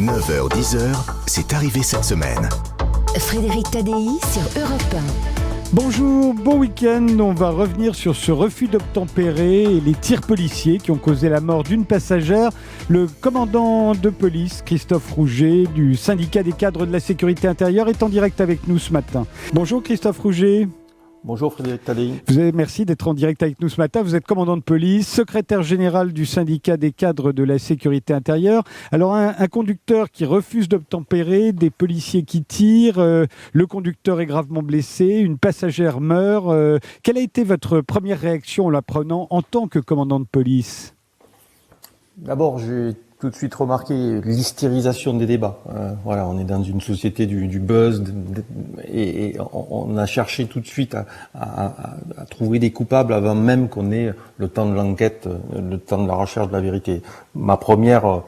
9h-10h, c'est arrivé cette semaine. Frédéric Tadei sur Europe 1. Bonjour, bon week-end. On va revenir sur ce refus d'obtempérer et les tirs policiers qui ont causé la mort d'une passagère. Le commandant de police, Christophe Rouget, du syndicat des cadres de la sécurité intérieure, est en direct avec nous ce matin. Bonjour Christophe Rouget. Bonjour Frédéric Tadei. Merci d'être en direct avec nous ce matin. Vous êtes commandant de police, secrétaire général du syndicat des cadres de la sécurité intérieure. Alors un conducteur qui refuse d'obtempérer, des policiers qui tirent, le conducteur est gravement blessé, une passagère meurt. Quelle a été votre première réaction en l'apprenant en tant que commandant de police ? D'abord, j'ai tout de suite remarqué l'hystérisation des débats. Voilà, on est dans une société du buzz et on a cherché tout de suite à trouver des coupables avant même qu'on ait le temps de l'enquête, le temps de la recherche de la vérité. Ma première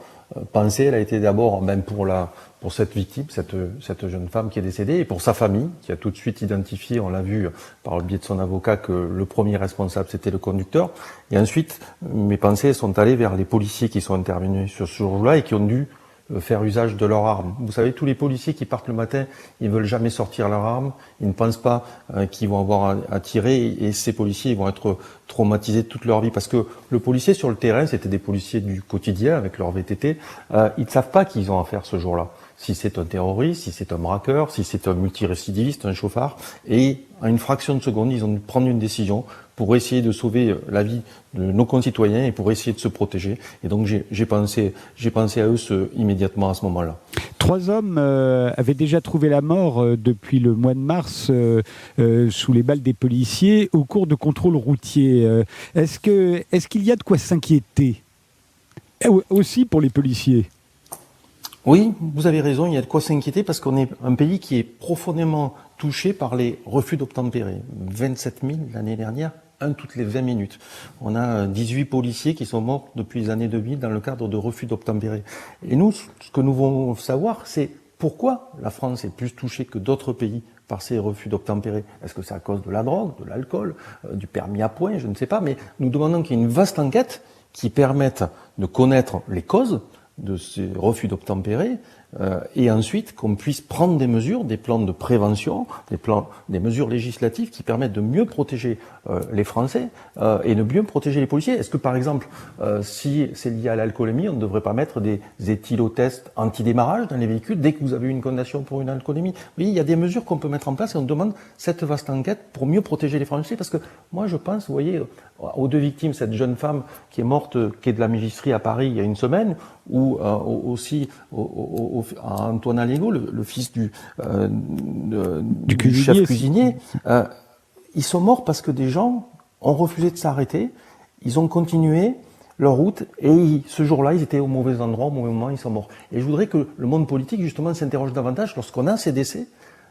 pensée, elle a été d'abord même pour cette victime, cette jeune femme qui est décédée, et pour sa famille, qui a tout de suite identifié, on l'a vu par le biais de son avocat, que le premier responsable, c'était le conducteur. Et ensuite, mes pensées sont allées vers les policiers qui sont intervenus sur ce jour-là et qui ont dû faire usage de leurs armes. Vous savez, tous les policiers qui partent le matin, ils veulent jamais sortir leurs armes, ils ne pensent pas qu'ils vont avoir à tirer, et ces policiers, ils vont être traumatisés toute leur vie, parce que le policier sur le terrain, c'était des policiers du quotidien avec leur VTT, ils ne savent pas qui ils ont à faire ce jour-là. Si c'est un terroriste, si c'est un braqueur, si c'est un multirécidiviste, un chauffard, et en une fraction de seconde, ils ont dû prendre une décision pour essayer de sauver la vie de nos concitoyens et pour essayer de se protéger. Et donc j'ai pensé à eux immédiatement à ce moment-là. 3 hommes avaient déjà trouvé la mort depuis le mois de mars sous les balles des policiers au cours de contrôles routiers. Est-ce qu'il y a de quoi s'inquiéter aussi pour les policiers ? Oui, vous avez raison, il y a de quoi s'inquiéter parce qu'on est un pays qui est profondément touché par les refus d'obtempérer. 27 000 l'année dernière, un toutes les 20 minutes. On a 18 policiers qui sont morts depuis les années 2000 dans le cadre de refus d'obtempérer. Et nous, ce que nous voulons savoir, c'est pourquoi la France est plus touchée que d'autres pays par ces refus d'obtempérer. Est-ce que c'est à cause de la drogue, de l'alcool, du permis à points, je ne sais pas, mais nous demandons qu'il y ait une vaste enquête qui permette de connaître les causes de ces refus d'obtempérer, et ensuite qu'on puisse prendre des mesures, des plans de prévention, des mesures législatives qui permettent de mieux protéger les Français et de mieux protéger les policiers. Est-ce que par exemple, si c'est lié à l'alcoolémie, on ne devrait pas mettre des éthylotests anti-démarrage dans les véhicules dès que vous avez eu une condamnation pour une alcoolémie? Oui, il y a des mesures qu'on peut mettre en place et on demande cette vaste enquête pour mieux protéger les Français, parce que moi je pense, vous voyez, aux 2 victimes, cette jeune femme qui est morte, qui est de la Mégisserie à Paris il y a une semaine, ou aussi à Antoine Alego, le fils du chef cuisinier, ils sont morts parce que des gens ont refusé de s'arrêter, ils ont continué leur route et ce jour-là, ils étaient au mauvais endroit, au mauvais moment, ils sont morts. Et je voudrais que le monde politique, justement, s'interroge davantage lorsqu'on a ces décès,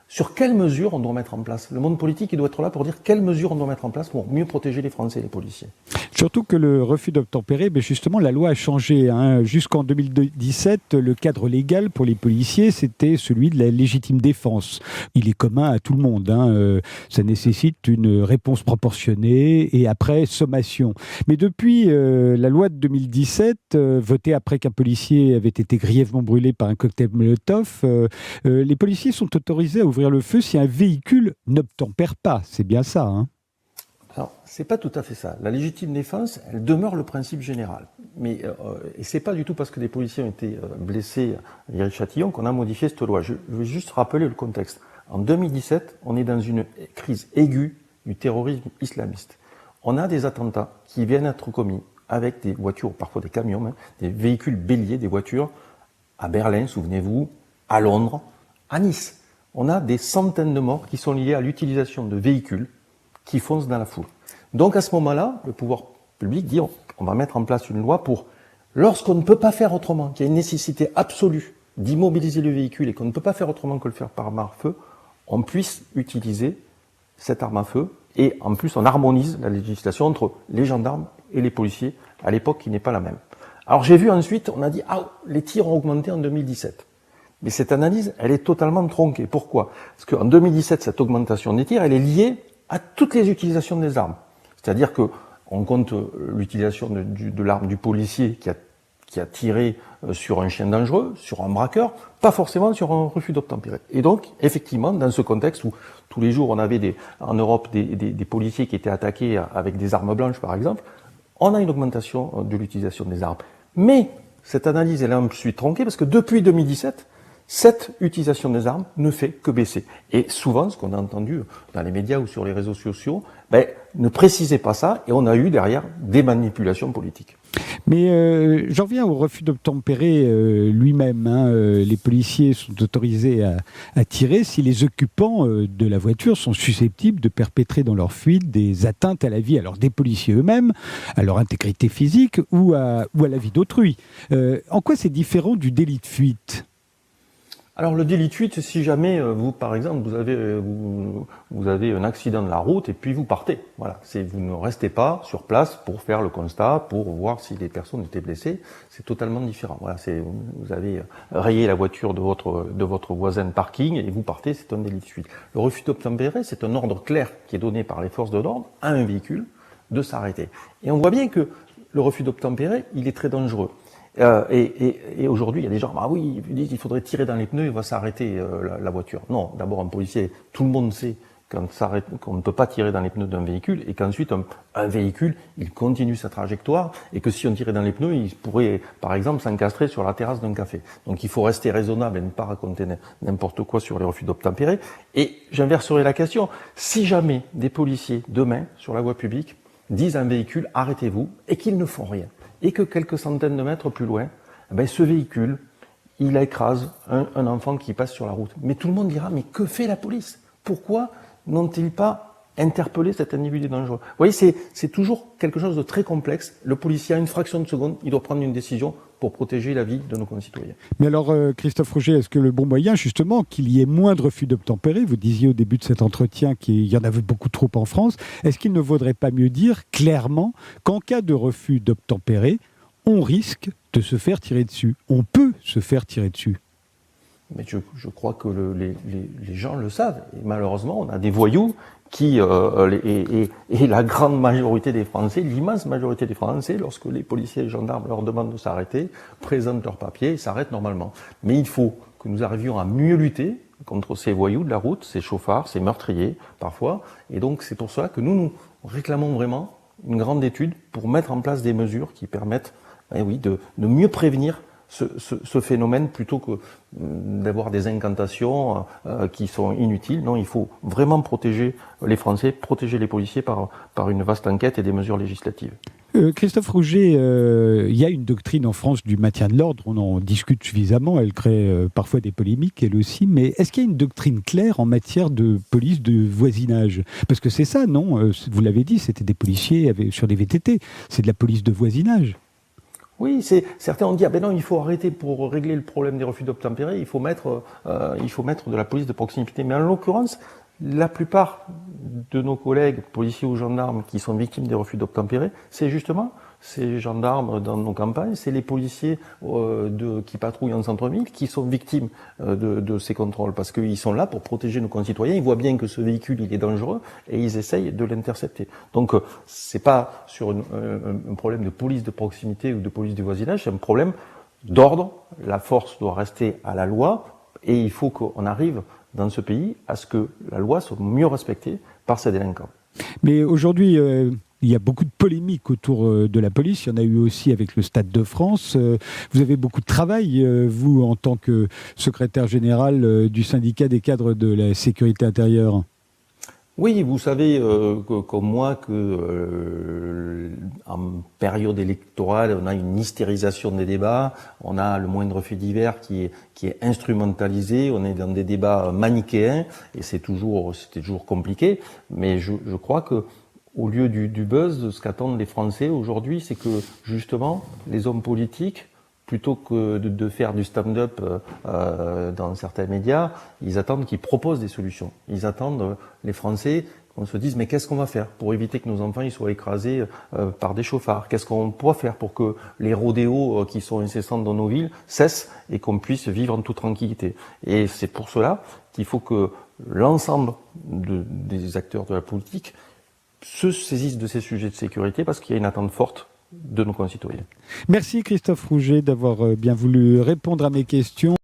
sur quelles mesures on doit mettre en place. Le monde politique, il doit être là pour dire quelles mesures on doit mettre en place pour mieux protéger les Français et les policiers. Surtout que le refus d'obtempérer, justement, la loi a changé. Jusqu'en 2017, le cadre légal pour les policiers, c'était celui de la légitime défense. Il est commun à tout le monde. Ça nécessite une réponse proportionnée et après sommation. Mais depuis la loi de 2017, votée après qu'un policier avait été grièvement brûlé par un cocktail Molotov, les policiers sont autorisés à ouvrir le feu si un véhicule n'obtempère pas. C'est bien ça, Alors, c'est pas tout à fait ça. La légitime défense, elle demeure le principe général. Mais et c'est pas du tout parce que des policiers ont été blessés à Viry-Châtillon qu'on a modifié cette loi. Je vais juste rappeler le contexte. En 2017, on est dans une crise aiguë du terrorisme islamiste. On a des attentats qui viennent être commis avec des voitures, parfois des camions, des véhicules béliers, des voitures à Berlin, souvenez-vous, à Londres, à Nice. On a des centaines de morts qui sont liés à l'utilisation de véhicules qui foncent dans la foule. Donc à ce moment-là, le pouvoir public dit on va mettre en place une loi pour, lorsqu'on ne peut pas faire autrement, qu'il y a une nécessité absolue d'immobiliser le véhicule et qu'on ne peut pas faire autrement que le faire par arme à feu, on puisse utiliser cette arme à feu. Et en plus, on harmonise la législation entre les gendarmes et les policiers, à l'époque qui n'est pas la même. Alors j'ai vu ensuite, on a dit les tirs ont augmenté en 2017. Mais cette analyse, elle est totalement tronquée. Pourquoi? Parce qu'en 2017, cette augmentation des tirs, elle est liée à toutes les utilisations des armes. C'est-à-dire que on compte l'utilisation de l'arme du policier qui qui a tiré sur un chien dangereux, sur un braqueur, pas forcément sur un refus d'obtempérer. Et donc, effectivement, dans ce contexte où tous les jours on avait en Europe des policiers qui étaient attaqués avec des armes blanches, par exemple, on a une augmentation de l'utilisation des armes. Mais cette analyse, elle est ensuite tronquée parce que depuis 2017, cette utilisation des armes ne fait que baisser. Et souvent, ce qu'on a entendu dans les médias ou sur les réseaux sociaux, ne précisait pas ça et on a eu derrière des manipulations politiques. Mais j'en viens au refus d'obtempérer lui-même. Les policiers sont autorisés à tirer si les occupants de la voiture sont susceptibles de perpétrer dans leur fuite des atteintes à la vie, alors des policiers eux-mêmes, à leur intégrité physique ou à la vie d'autrui. En quoi c'est différent du délit de fuite ? Alors le délit de fuite, si jamais vous, par exemple, vous avez un accident de la route et puis vous partez. Voilà, vous ne restez pas sur place pour faire le constat, pour voir si les personnes étaient blessées. C'est totalement différent. Voilà, vous avez rayé la voiture de votre voisin de parking et vous partez. C'est un délit de fuite. Le refus d'obtempérer, c'est un ordre clair qui est donné par les forces de l'ordre à un véhicule de s'arrêter. Et on voit bien que le refus d'obtempérer, il est très dangereux. Et aujourd'hui, il y a des gens, oui, ils disent qu'il faudrait tirer dans les pneus, il va s'arrêter la voiture. Non, d'abord un policier, tout le monde sait qu'on ne peut pas tirer dans les pneus d'un véhicule et qu'ensuite un véhicule, il continue sa trajectoire et que si on tirait dans les pneus, il pourrait, par exemple, s'encastrer sur la terrasse d'un café. Donc il faut rester raisonnable et ne pas raconter n'importe quoi sur les refus d'obtempérer. Et j'inverserai la question. Si jamais des policiers, demain, sur la voie publique, disent à un véhicule, arrêtez-vous, et qu'ils ne font rien, et que quelques centaines de mètres plus loin, ce véhicule, il écrase un enfant qui passe sur la route. Mais tout le monde dira, mais que fait la police ? Pourquoi n'ont-ils pas interpellé cet individu dangereux ? Vous voyez, c'est toujours quelque chose de très complexe. Le policier, à une fraction de seconde, il doit prendre une décision pour protéger la vie de nos concitoyens. Mais alors, Christophe Roger, est-ce que le bon moyen, justement, qu'il y ait moins de refus d'obtempérer, vous disiez au début de cet entretien qu'il y en avait beaucoup trop en France, est-ce qu'il ne vaudrait pas mieux dire clairement qu'en cas de refus d'obtempérer, on risque de se faire tirer dessus. On peut se faire tirer dessus. Mais je crois que les gens le savent. Et malheureusement, on a des voyous qui, et la grande majorité des Français, l'immense majorité des Français, lorsque les policiers et les gendarmes leur demandent de s'arrêter, présentent leurs papiers et s'arrêtent normalement. Mais il faut que nous arrivions à mieux lutter contre ces voyous de la route, ces chauffards, ces meurtriers, parfois. Et donc, c'est pour cela que nous réclamons vraiment une grande étude pour mettre en place des mesures qui permettent de mieux prévenir ce phénomène plutôt que d'avoir des incantations qui sont inutiles. Non, il faut vraiment protéger les Français, protéger les policiers par une vaste enquête et des mesures législatives. Christophe Roger, il y a une doctrine en France du maintien de l'ordre, on en discute suffisamment, elle crée parfois des polémiques, elle aussi, mais est-ce qu'il y a une doctrine claire en matière de police de voisinage ? Parce que c'est ça, non ? Vous l'avez dit, c'était des policiers sur des VTT, c'est de la police de voisinage. Oui, certains ont dit non, il faut arrêter pour régler le problème des refus d'obtempérer, il faut mettre de la police de proximité. Mais en l'occurrence, la plupart de nos collègues, policiers ou gendarmes, qui sont victimes des refus d'obtempérer, c'est justement ces gendarmes dans nos campagnes, c'est les policiers qui patrouillent en centre-ville qui sont victimes de ces contrôles, parce qu'ils sont là pour protéger nos concitoyens. Ils voient bien que ce véhicule il est dangereux et ils essayent de l'intercepter. Donc c'est pas sur un problème de police de proximité ou de police du voisinage, c'est un problème d'ordre. La force doit rester à la loi et il faut qu'on arrive dans ce pays à ce que la loi soit mieux respectée par ces délinquants. Mais aujourd'hui, il y a beaucoup de polémiques autour de la police. Il y en a eu aussi avec le Stade de France. Vous avez beaucoup de travail, vous, en tant que secrétaire général du syndicat des cadres de la sécurité intérieure. Oui, vous savez, comme moi, en période électorale, on a une hystérisation des débats, on a le moindre fait divers qui est instrumentalisé, on est dans des débats manichéens, et c'était toujours compliqué. Mais je crois que au lieu du buzz, ce qu'attendent les Français aujourd'hui, c'est que justement les hommes politiques, plutôt que de faire du stand-up dans certains médias, ils attendent qu'ils proposent des solutions. Ils attendent, les Français, qu'on se dise mais qu'est-ce qu'on va faire pour éviter que nos enfants ils soient écrasés par des chauffards ? Qu'est-ce qu'on peut faire pour que les rodéos qui sont incessants dans nos villes cessent et qu'on puisse vivre en toute tranquillité ? Et c'est pour cela qu'il faut que l'ensemble des acteurs de la politique se saisissent de ces sujets de sécurité parce qu'il y a une attente forte de nos concitoyens. Merci Christophe Rouget d'avoir bien voulu répondre à mes questions.